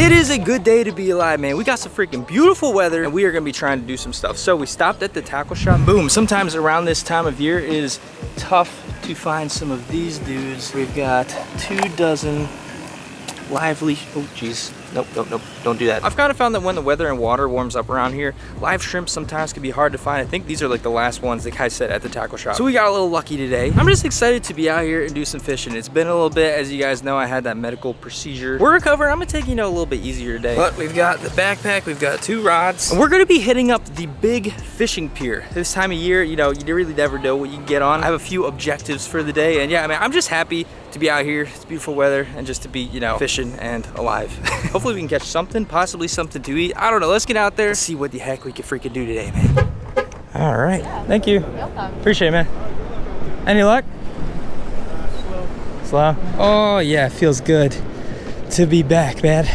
It is a good day to be alive, man. We got some freaking beautiful weather and we are gonna be trying to do some stuff. So we stopped at the tackle shop. Boom, sometimes around this time of year it is tough to find some of these dudes. We've got 24 lively, oh geez. Nope, don't do that. I've kind of found that when the weather and water warms up around here, live shrimp sometimes can be hard to find. I think these are like the last ones the guy said at the tackle shop. So we got a little lucky today. I'm just excited to be out here and do some fishing. It's been a little bit, as you guys know, I had that medical procedure. We're recovering. I'm gonna take, you know, a little bit easier today. But we've got the backpack, we've got 2 rods. And we're gonna be hitting up the Big Fishing Pier. This time of year, you know, you really never know what you can get on. I have a few objectives for the day. And yeah, I mean, I'm just happy to be out here. It's beautiful weather and just to be, you know, fishing and alive. Hopefully we can catch something, possibly something to eat. I don't know. Let's get out there and see what the heck we can freaking do today, man. All right. Thank you. Welcome. Appreciate it, man. Any luck? Slow. Oh yeah, it feels good to be back, man.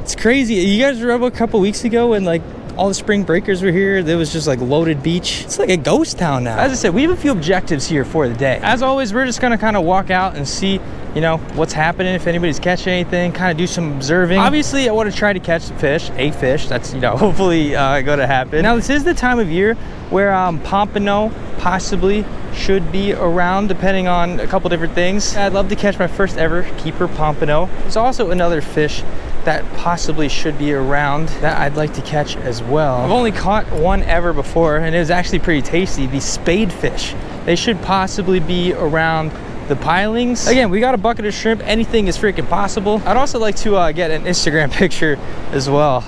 It's crazy. You guys remember a couple weeks ago when like all the spring breakers were here? There was just like loaded beach. It's like a ghost town now. As I said, we have a few objectives here for the day. As always, we're just gonna kind of walk out and see, you know, what's happening, if anybody's catching anything, kind of do some observing. Obviously, I want to try to catch some fish, a fish. That's, you know, hopefully gonna happen. Now, this is the time of year where pompano possibly should be around, depending on a couple different things. I'd love to catch my first ever keeper pompano. There's also another fish that possibly should be around that I'd like to catch as well. I've only caught one ever before, and it was actually pretty tasty, the spade fish. They should possibly be around the pilings. Again, we got a bucket of shrimp. Anything is freaking possible. I'd also like to get an Instagram picture as well.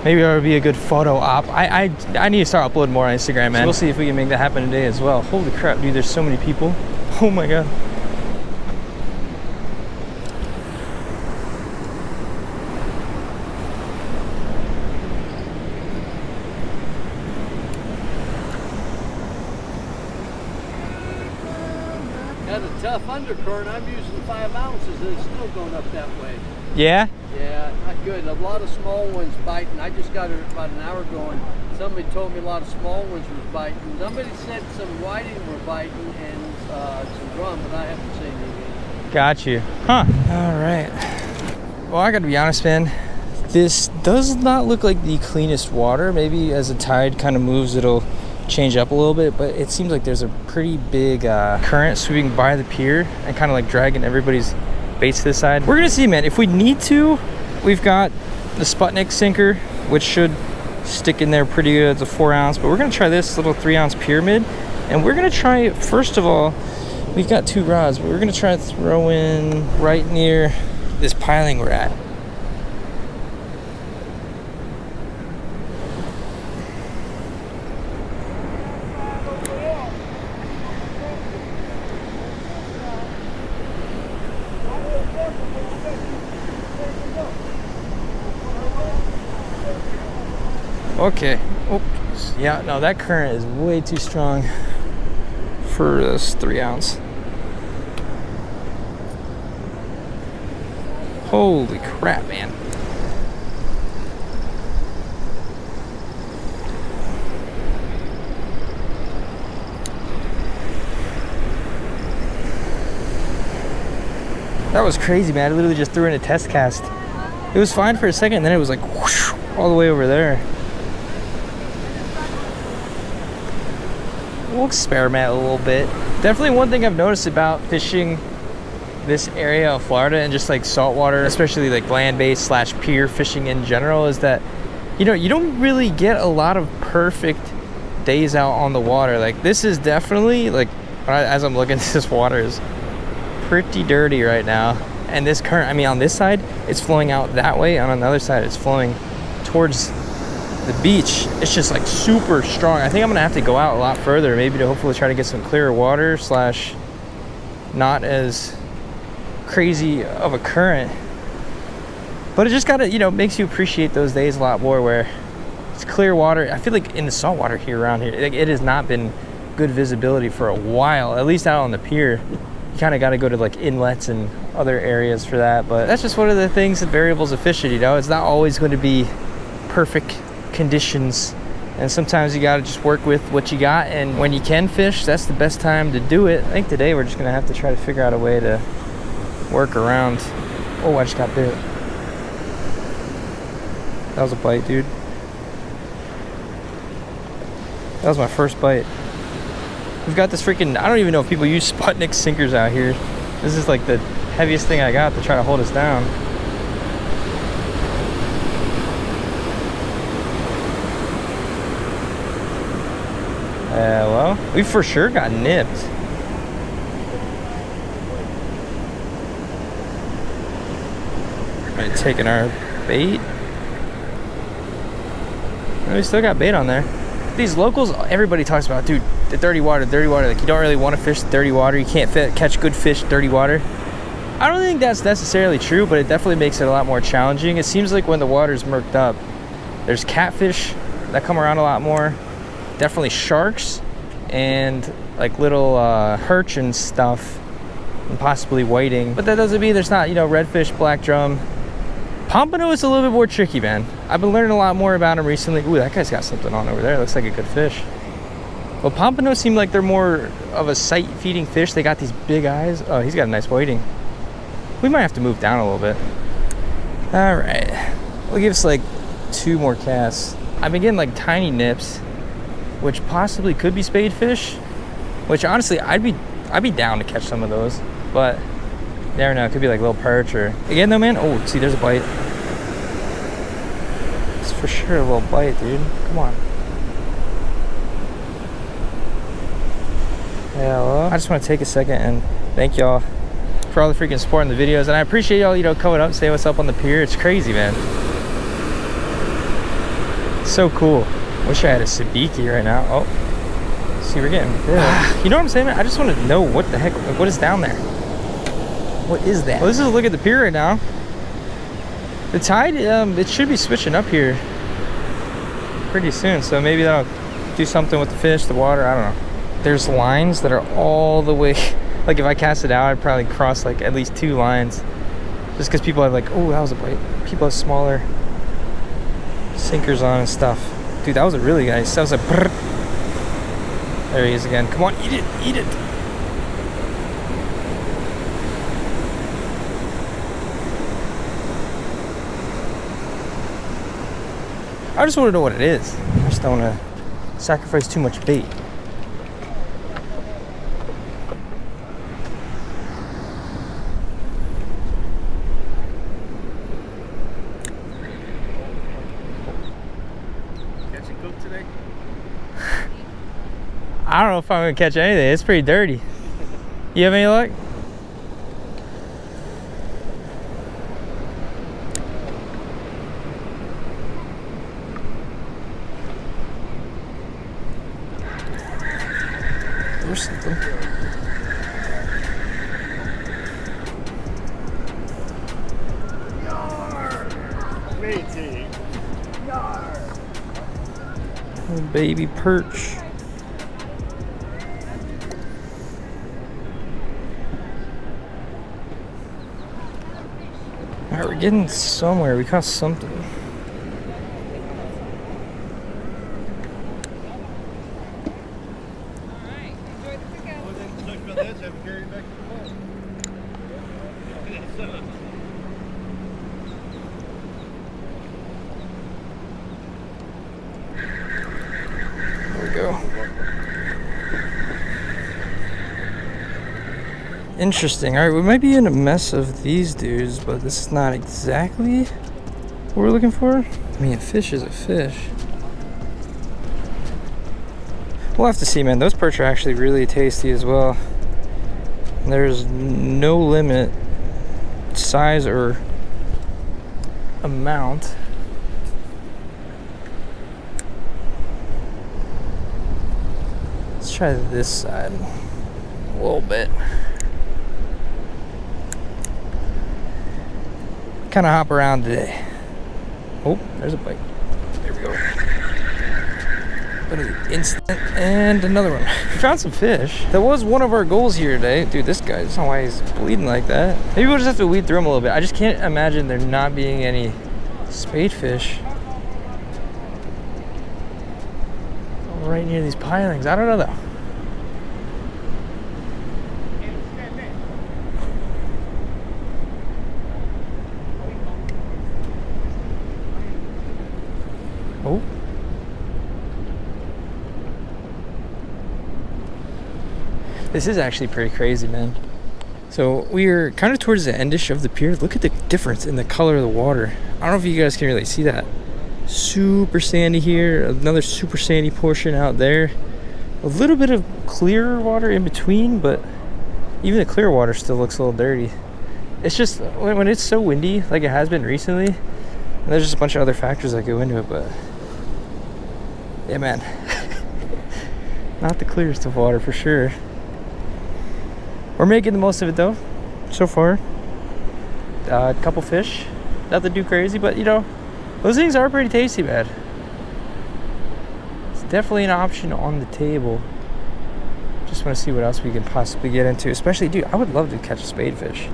Maybe that would be a good photo op. I need to start uploading more on Instagram, man. So we'll see if we can make that happen today as well. Holy crap, dude, there's so many people. Oh my God. Got a tough undercurrent. I'm using 5 ounces and it's still going up that way. Yeah? Yeah, not good. A lot of small ones biting. I just got her about an hour ago and somebody told me a lot of small ones was biting. Somebody said some whiting were biting and some drum, but I haven't seen anything. Got you. Huh. All right. Well, I gotta be honest, man. This does not look like the cleanest water. Maybe as the tide kind of moves, it'll change up a little bit, but it seems like there's a pretty big current sweeping by the pier and kind of like dragging everybody's baits to this side. We're gonna see, man. If we need to, we've got the Sputnik sinker, which should stick in there pretty good. It's a 4 ounce, but we're gonna try this little 3 ounce pyramid, and we're gonna try, first of all, we've got 2 rods, but we're gonna try to throw in right near this piling we're at. Okay. Oops. Yeah, no, that current is way too strong for this 3 ounce. Holy crap, man. That was crazy, man. I literally just threw in a test cast. It was fine for a second, and then it was like whoosh, all the way over there. We'll experiment a little bit. Definitely one thing I've noticed about fishing this area of Florida and just like saltwater, especially like land-based / pier fishing in general, is that, you know, you don't really get a lot of perfect days out on the water. Like this is definitely like, as I'm looking at this water, is pretty dirty right now. And this current, I mean, on this side, it's flowing out that way, and on the other side, it's flowing towards the beach. It's just like super strong. I think I'm gonna have to go out a lot further, maybe to hopefully try to get some clearer water / not as crazy of a current. But it just gotta, you know, makes you appreciate those days a lot more where it's clear water. I feel like in the saltwater here around here, like, it has not been good visibility for a while, at least out on the pier. You kind of got to go to like inlets and other areas for that, but that's just one of the things, the variables of fishing, you know. It's not always going to be perfect conditions, and sometimes you got to just work with what you got, and when you can fish, that's the best time to do it. I think today we're just gonna have to try to figure out a way to work around. Oh, I just got bit. That was a bite, dude. That was my first bite. We've got this freaking, I don't even know if people use Sputnik sinkers out here. This is like the heaviest thing I got to try to hold us down. Well, we for sure got nipped. Alright, taking our bait. And we still got bait on there. These locals, everybody talks about, dude, the dirty water. Like, you don't really want to fish dirty water. You can't catch good fish dirty water. I don't think that's necessarily true, but it definitely makes it a lot more challenging. It seems like when the water's murked up, there's catfish that come around a lot more. Definitely sharks and like little perch and stuff, and possibly whiting. But that doesn't mean there's not, you know, redfish, black drum. Pompano is a little bit more tricky, man. I've been learning a lot more about them recently. Ooh, that guy's got something on over there. Looks like a good fish. Well, pompano seem like they're more of a sight-feeding fish. They got these big eyes. Oh, he's got a nice whiting. We might have to move down a little bit. All right, we'll give us like 2 more casts. I've been getting like tiny nips, which possibly could be spade fish. Which honestly, I'd be down to catch some of those, but you never know. It could be like little perch or again though, man. Oh, see, there's a bite. It's for sure a little bite, dude. Come on. Yeah, well, I just want to take a second and thank y'all for all the freaking support in the videos, and I appreciate y'all, you know, coming up, saying what's up on the pier. It's crazy, man. So cool. Wish I had a sabiki right now. Oh, see, we're getting big. You know what I'm saying, man? I just want to know what the heck, like, what is down there. What is that? Well, this is a look at the pier right now. The tide, it should be switching up here pretty soon, so maybe that'll do something with the fish, the water, I don't know. There's lines that are all the way, like if I cast it out, I'd probably cross like at least 2 lines. Just because people have like, oh, that was a bite. People have smaller sinkers on and stuff. Dude, that was a really nice, that was a brrr. There he is again. Come on, eat it, eat it. I just want to know what it is. I just don't want to sacrifice too much bait. I don't know if I'm gonna catch anything. It's pretty dirty. You have any luck? There's something. Matey. Little baby perch. Alright, we're getting somewhere. We caught something. Alright, enjoy the cookout. There we go. Interesting. Alright, we might be in a mess of these dudes, but this is not exactly what we're looking for. I mean, a fish is a fish. We'll have to see, man. Those perch are actually really tasty as well. There's no limit, size or amount. Let's try this side a little bit. Kind of hop around today. Oh, there's a bite. There we go. What is it? Instant and another one. We found some fish. That was one of our goals here today. Dude, this guy, I don't know why he's bleeding like that. Maybe we'll just have to weed through him a little bit. I just can't imagine there not being any spade fish right near these pilings. I don't know though. This is actually pretty crazy, man. So we're kind of towards the endish of the pier. Look at the difference in the color of the water. I don't know if you guys can really see that. Super sandy here, another super sandy portion out there. A little bit of clearer water in between, but even the clear water still looks a little dirty. It's just when it's so windy, like it has been recently, and there's just a bunch of other factors that go into it, but yeah, man. Not the clearest of water for sure. We're making the most of it though, so far. A couple fish, nothing too crazy, but you know, those things are pretty tasty, man. It's definitely an option on the table. Just want to see what else we can possibly get into. Especially, dude, I would love to catch a spadefish.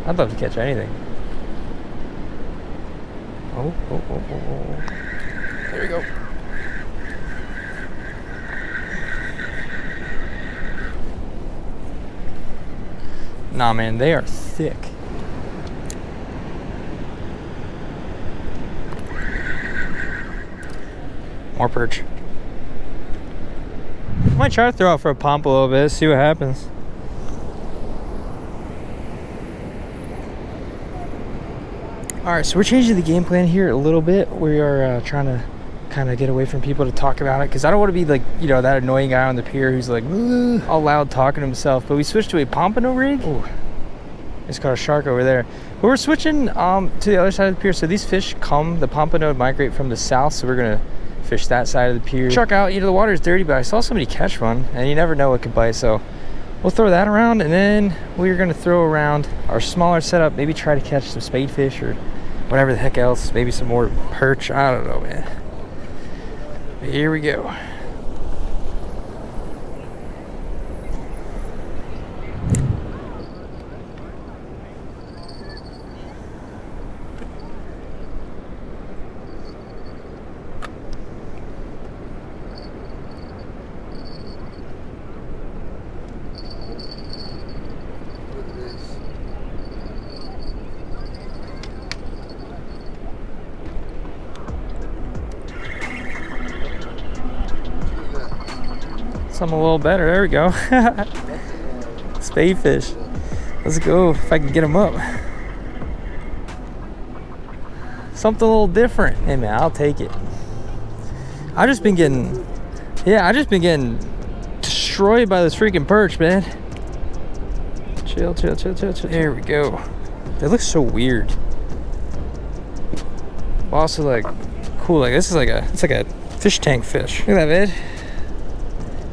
I'd love to catch anything. Oh. There we go. Nah, man, they are thick. More perch. I might try to throw out for a pump a little bit, see what happens. Alright, so we're changing the game plan here a little bit. We are trying to kind of get away from people to talk about it, because I don't want to be like, you know, that annoying guy on the pier who's like all loud talking to himself. But we switched to a pompano rig. Ooh, just caught a shark over there. But we're switching to the other side of the pier. So these fish the pompano migrate from the south, so we're gonna fish that side of the pier. Shark out, you know, the water is dirty, but I saw somebody catch one, and you never know what could bite, so we'll throw that around, and then we're gonna throw around our smaller setup, maybe try to catch some spadefish or whatever the heck else, maybe some more perch, I don't know, man. But here we go. Something a little better. There we go. Spadefish. Let's go. If I can get them up. Something a little different. Hey man, I'll take it. I've just been getting destroyed by this freaking perch, man. Chill. There we go. They look so weird. But also like cool. Like this is like it's like a fish tank fish. Look at that, man.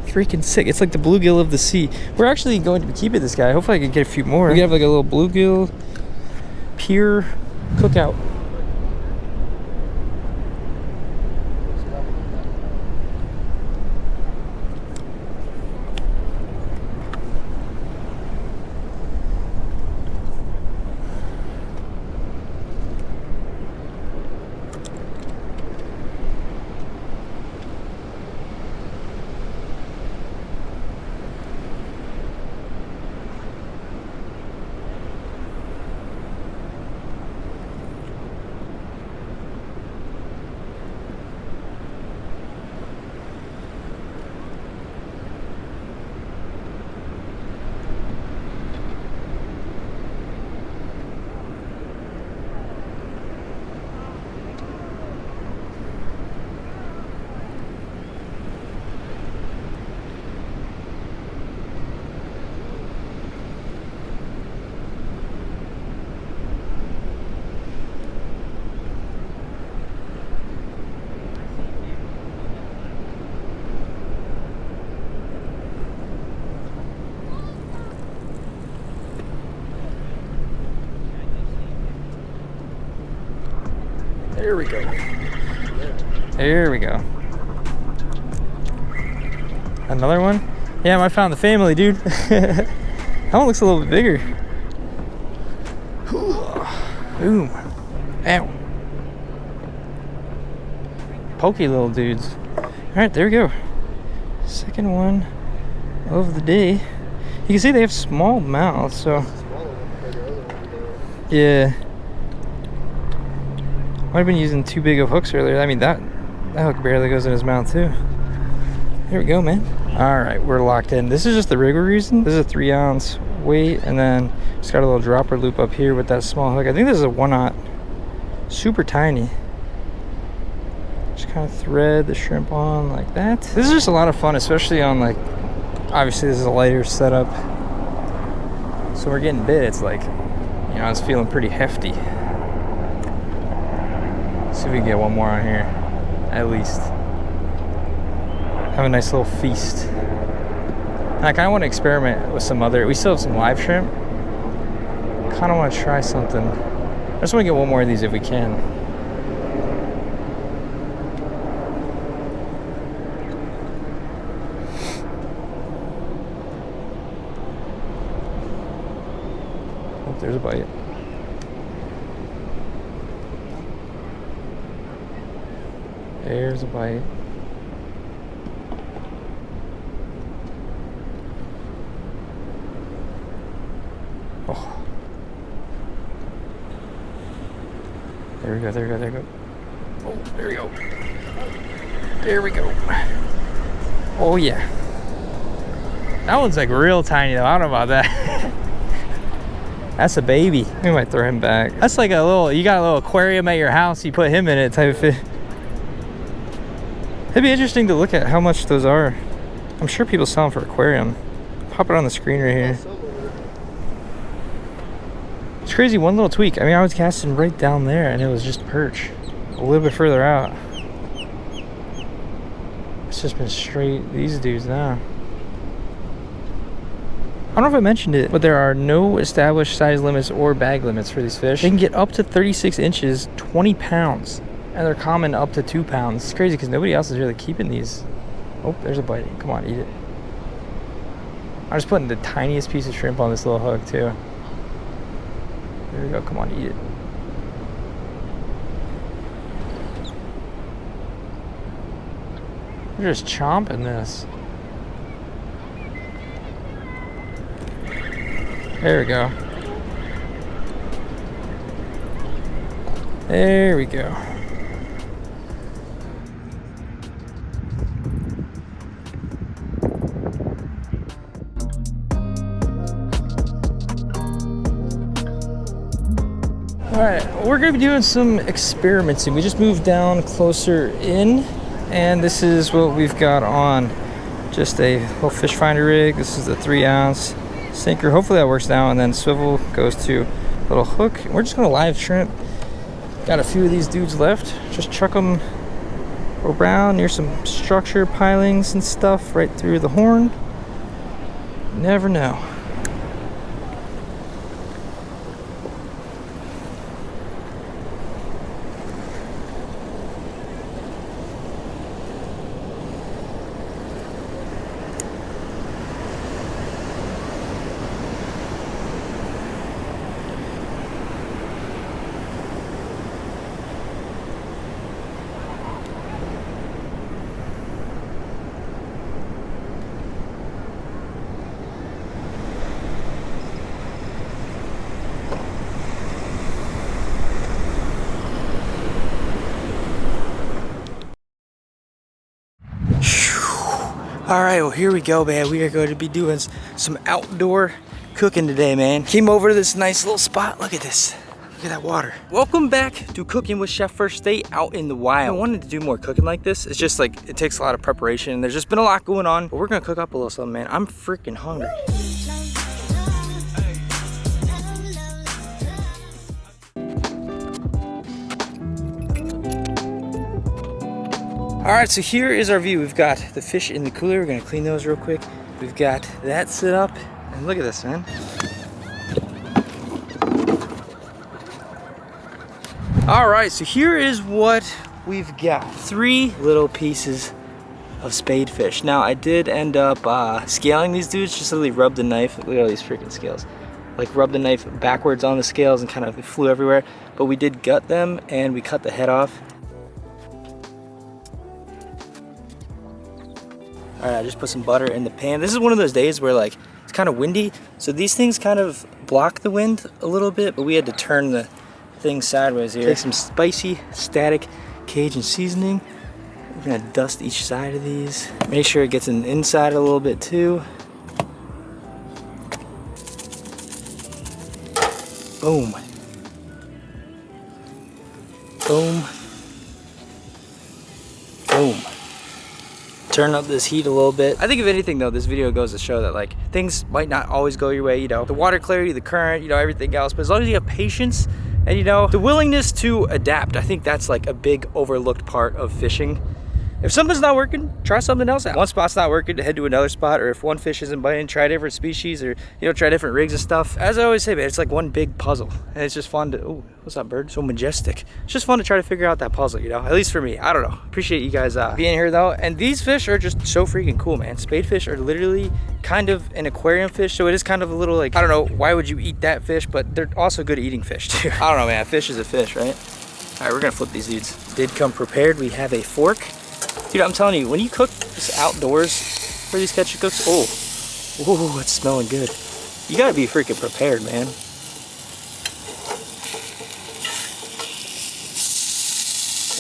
Freaking sick. It's like the bluegill of the sea. We're actually going to be keeping this guy. Hopefully I can get a few more. We have like a little bluegill pier cookout. There we go. There we go. Another one? Yeah, I found the family, dude. That one looks a little bit bigger. Boom. Ow. Pokey little dudes. Alright, there we go. Second one of the day. You can see they have small mouths, so. Yeah. Might have been using too big of hooks earlier. I mean, that hook barely goes in his mouth too. There we go, man. All right, we're locked in. This is just the rig we're using. This is a 3-ounce weight, and then just got a little dropper loop up here with that small hook. I think this is a 1/0, super tiny. Just kind of thread the shrimp on like that. This is just a lot of fun, especially on like, obviously this is a lighter setup, so we're getting bit. It's like, you know, it's feeling pretty hefty. See if we can get one more on here, at least. Have a nice little feast. And I kind of want to experiment with some other, we still have some live shrimp. Kind of want to try something. I just want to get one more of these if we can. Oh, there's a bite. There's a bite. Oh. There we go, there we go, there we go. Oh, there we go. There we go. Oh yeah. That one's like real tiny though. I don't know about that. That's a baby. We might throw him back. That's like a little, you got a little aquarium at your house, you put him in it type of fish. It'd be interesting to look at how much those are. I'm sure people sell them for aquarium. Pop it on the screen right here. It's crazy, one little tweak. I mean, I was casting right down there and it was just perch. A little bit further out, it's just been straight these dudes now. I don't know if I mentioned it, but there are no established size limits or bag limits for these fish. They can get up to 36 inches, 20 pounds. And they're common up to 2 pounds. It's crazy because nobody else is really keeping these. Oh, there's a bite. Come on, eat it. I'm just putting the tiniest piece of shrimp on this little hook too. There we go. Come on, eat it. They're just chomping this. There we go. There we go. Alright, we're going to be doing some experimenting. We just moved down closer in, and this is what we've got on. Just a little fish finder rig. This is the 3-ounce sinker. Hopefully that works now, and then swivel goes to a little hook. We're just going to live shrimp. Got a few of these dudes left. Just chuck them around near some structure pilings and stuff right through the horn. Never know. All right, well, here we go, man. We are going to be doing some outdoor cooking today, man. Came over to this nice little spot. Look at this. Look at that water. Welcome back to Cooking with Chef First State out in the wild. I wanted to do more cooking like this. It's just like, it takes a lot of preparation. There's just been a lot going on, but we're gonna cook up a little something, man. I'm freaking hungry. All right, so here is our view. We've got the fish in the cooler. We're gonna clean those real quick. We've got that set up, and look at this, man. All right, so here is what we've got. 3 little pieces of spade fish. Now, I did end up scaling these dudes. Just literally rubbed the knife. Look at all these freaking scales. Like, rubbed the knife backwards on the scales and kind of flew everywhere. But we did gut them, and we cut the head off. All right, I just put some butter in the pan. This is one of those days where like it's kind of windy, so these things kind of block the wind a little bit, but we had to turn the thing sideways here. Take some spicy static Cajun seasoning. We're gonna dust each side of these. Make sure it gets in the inside a little bit too. Boom. Boom. Boom. Turn up this heat a little bit. I think if anything though, this video goes to show that like things might not always go your way, you know, the water clarity, the current, you know, everything else, but as long as you have patience and you know, the willingness to adapt, I think that's like a big overlooked part of fishing. If something's not working, try something else out. One spot's not working, to head to another spot, or if one fish isn't biting, try different species, or you know, try different rigs and stuff. As I always say, man, it's like one big puzzle, and it's just fun to. Oh, what's up, bird? So majestic. It's just fun to try to figure out that puzzle, you know. At least for me, I don't know. Appreciate you guys being here though. And these fish are just so freaking cool, man. Spadefish are literally kind of an aquarium fish, so it is kind of a little like, I don't know, why would you eat that fish? But they're also good eating fish too. I don't know, man. Fish is a fish, right? All right, we're gonna flip these dudes. Did come prepared. We have a fork. Dude, I'm telling you, when you cook this outdoors for these catch and cooks, oh, it's smelling good. You gotta be freaking prepared, man.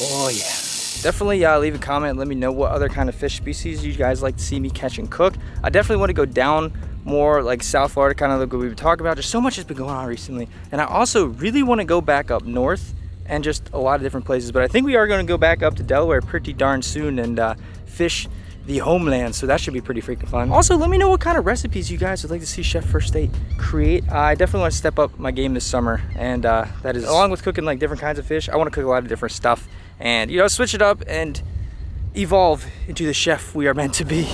Oh yeah. Definitely leave a comment, let me know what other kind of fish species you guys like to see me catch and cook. I definitely want to go down more like South Florida, kind of like what we've been talking about. Just so much has been going on recently. And I also really want to go back up north and just a lot of different places, but I think we are going to go back up to Delaware pretty darn soon and fish the homeland, so that should be pretty freaking fun. Also, let me know what kind of recipes you guys would like to see Chef First State create. I definitely want to step up my game this summer, and that is along with cooking like different kinds of fish. I want to cook a lot of different stuff and, you know, switch it up and evolve into the chef we are meant to be.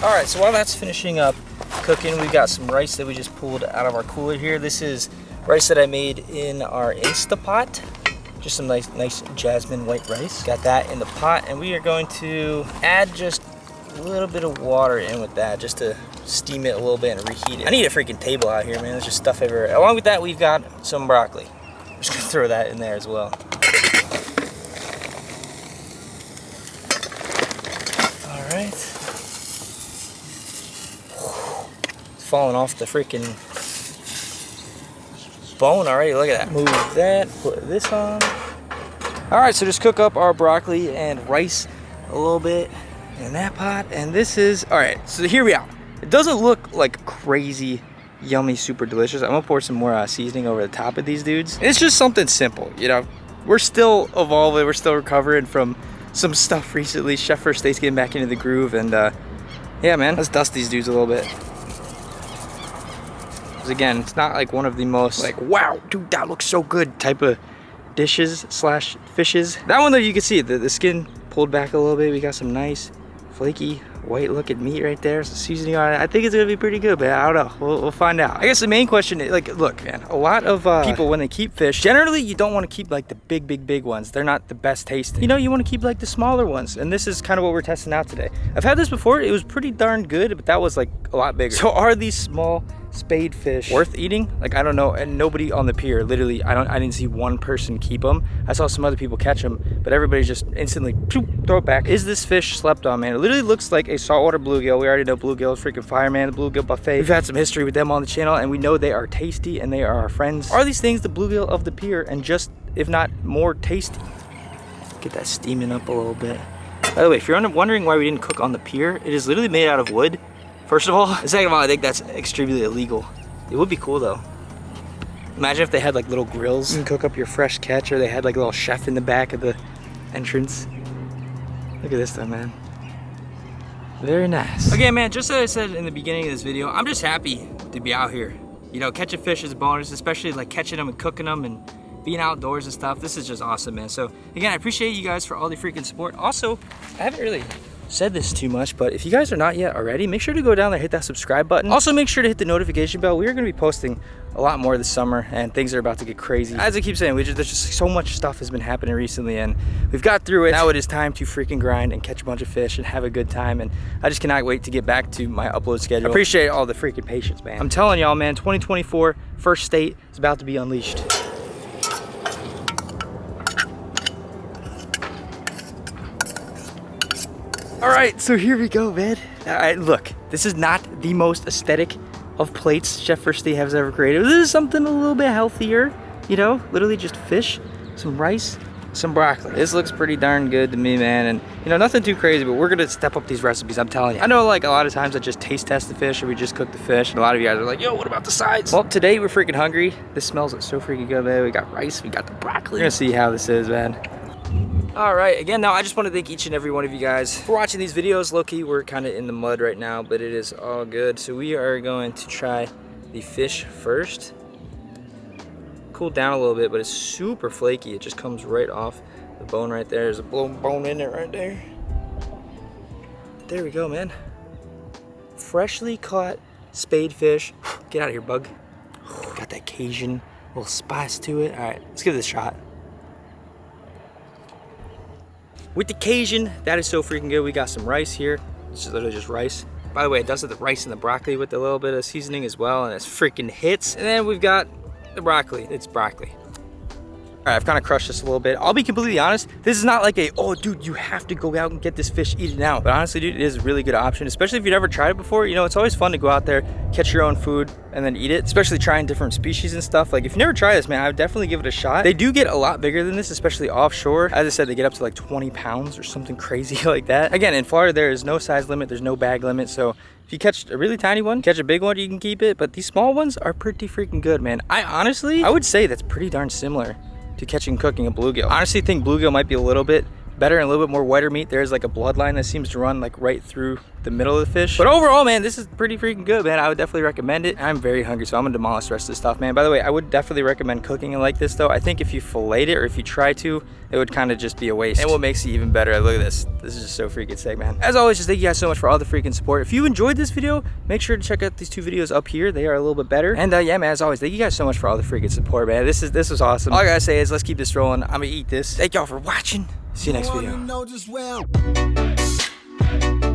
All right, so while that's finishing up cooking, we got some rice that we just pulled out of our cooler here. This is rice that I made in our Instapot. Just some nice jasmine white rice. Got that in the pot, and we are going to add just a little bit of water in with that just to steam it a little bit and reheat it. I need a freaking table out here, man. There's just stuff everywhere. Along with that, we've got some broccoli. I'm just gonna throw that in there as well. All right. Falling off the freaking bone already. Look at that. Move that, put this on. All right, so just cook up our broccoli and rice a little bit in that pot, and this is, all right, so here we are. It doesn't look like crazy yummy, super delicious. I'm gonna pour some more seasoning over the top of these dudes. It's just something simple, you know. We're still evolving, we're still recovering from some stuff recently. Chef First State's getting back into the groove, and yeah, man, let's dust these dudes a little bit. Again, it's not like one of the most like, wow, dude, that looks so good type of dishes slash fishes. That one though, you can see the skin pulled back a little bit. We got some nice flaky white looking meat right there, some seasoning on it. I think it's gonna be pretty good, but I don't know, we'll find out. I guess the main question is, like, look, man, a lot of people, when they keep fish, generally you don't want to keep like the big ones. They're not the best tasting, you know. You want to keep like the smaller ones, and this is kind of what we're testing out today. I've had this before, it was pretty darn good, but that was like a lot bigger. So are these small spade fish worth eating? Like, I don't know. And nobody on the pier, literally, I didn't see one person keep them. I saw some other people catch them, but everybody just instantly throw it back. Is this fish slept on, man? It literally looks like a saltwater bluegill. We already know bluegill is freaking fire, man. The bluegill buffet, we've had some history with them on the channel, and we know they are tasty and they are our friends. Are these things the bluegill of the pier, and just, if not more, tasty? Get that steaming up a little bit. By the way, if you're wondering why we didn't cook on the pier, it is literally made out of wood, first of all. And second of all, I think that's extremely illegal. It would be cool though. Imagine if they had like little grills and cook up your fresh catch, or they had like a little chef in the back of the entrance. Look at this though, man. Very nice. Okay, man, just as I said in the beginning of this video, I'm just happy to be out here. You know, catching fish is a bonus, especially like catching them and cooking them and being outdoors and stuff. This is just awesome, man. So again, I appreciate you guys for all the freaking support. Also, I haven't really said this too much, but if you guys are not yet already, make sure to go down there, hit that subscribe button. Also, make sure to hit the notification bell. We are going to be posting a lot more this summer, and things are about to get crazy. As I keep saying, there's just so much stuff has been happening recently, and we've got through it. Now it is time to freaking grind and catch a bunch of fish and have a good time, and I just cannot wait to get back to my upload schedule. I appreciate all the freaking patience, man. I'm telling y'all, man, 2024 First State is about to be unleashed. All right, so here we go, man. All right, look, this is not the most aesthetic of plates Chef First State has ever created. This is something a little bit healthier, you know, literally just fish, some rice, some broccoli. This looks pretty darn good to me, man. And you know, nothing too crazy, but we're gonna step up these recipes, I'm telling you. I know like a lot of times I just taste test the fish or we just cook the fish, and a lot of you guys are like, yo, what about the sides? Well, today we're freaking hungry. This smells so freaking good, man. We got rice, we got the broccoli. We're gonna see how this is, man. All right, again, now I just want to thank each and every one of you guys for watching these videos. Low-key, we're kind of in the mud right now, but it is all good. So we are going to try the fish first. Cooled down a little bit, but it's super flaky. It just comes right off the bone right there. There's a bone in it right there. There we go, man. Freshly caught spade fish. Get out of here, bug. Got that Cajun little spice to it. All right, let's give this a shot. With the Cajun, that is so freaking good. We got some rice here. It's literally just rice. By the way, it does have the rice and the broccoli with a little bit of seasoning as well, and it's freaking hits. And then we've got the broccoli. It's broccoli. All right, I've kind of crushed this a little bit. I'll be completely honest, this is not like a, oh dude, you have to go out and get this fish, eat it now. But honestly, dude, it is a really good option, especially if you've never tried it before. You know, it's always fun to go out there, catch your own food, and then eat it, especially trying different species and stuff. Like if you never try this, man, I would definitely give it a shot. They do get a lot bigger than this, especially offshore. As I said, they get up to like 20 pounds or something crazy like that. Again, in Florida, there is no size limit, there's no bag limit. So if you catch a really tiny one, catch a big one, you can keep it. But these small ones are pretty freaking good, man. I would say that's pretty darn similar to catching and cooking a bluegill. I honestly think bluegill might be a little bit better and a little bit more whiter meat. There's like a bloodline that seems to run like right through the middle of the fish. But overall, man, this is pretty freaking good, man. I would definitely recommend it. I'm very hungry, so I'm gonna demolish the rest of this stuff, man. By the way, I would definitely recommend cooking it like this, though. I think if you filleted it or if you try to, it would kind of just be a waste. And what makes it even better, look at this. This is just so freaking sick, man. As always, just thank you guys so much for all the freaking support. If you enjoyed this video, make sure to check out these two videos up here. They are a little bit better. And yeah, man, as always, thank you guys so much for all the freaking support, man. This was awesome. All I gotta say is let's keep this rolling. I'm gonna eat this. Thank y'all for watching. See you next video.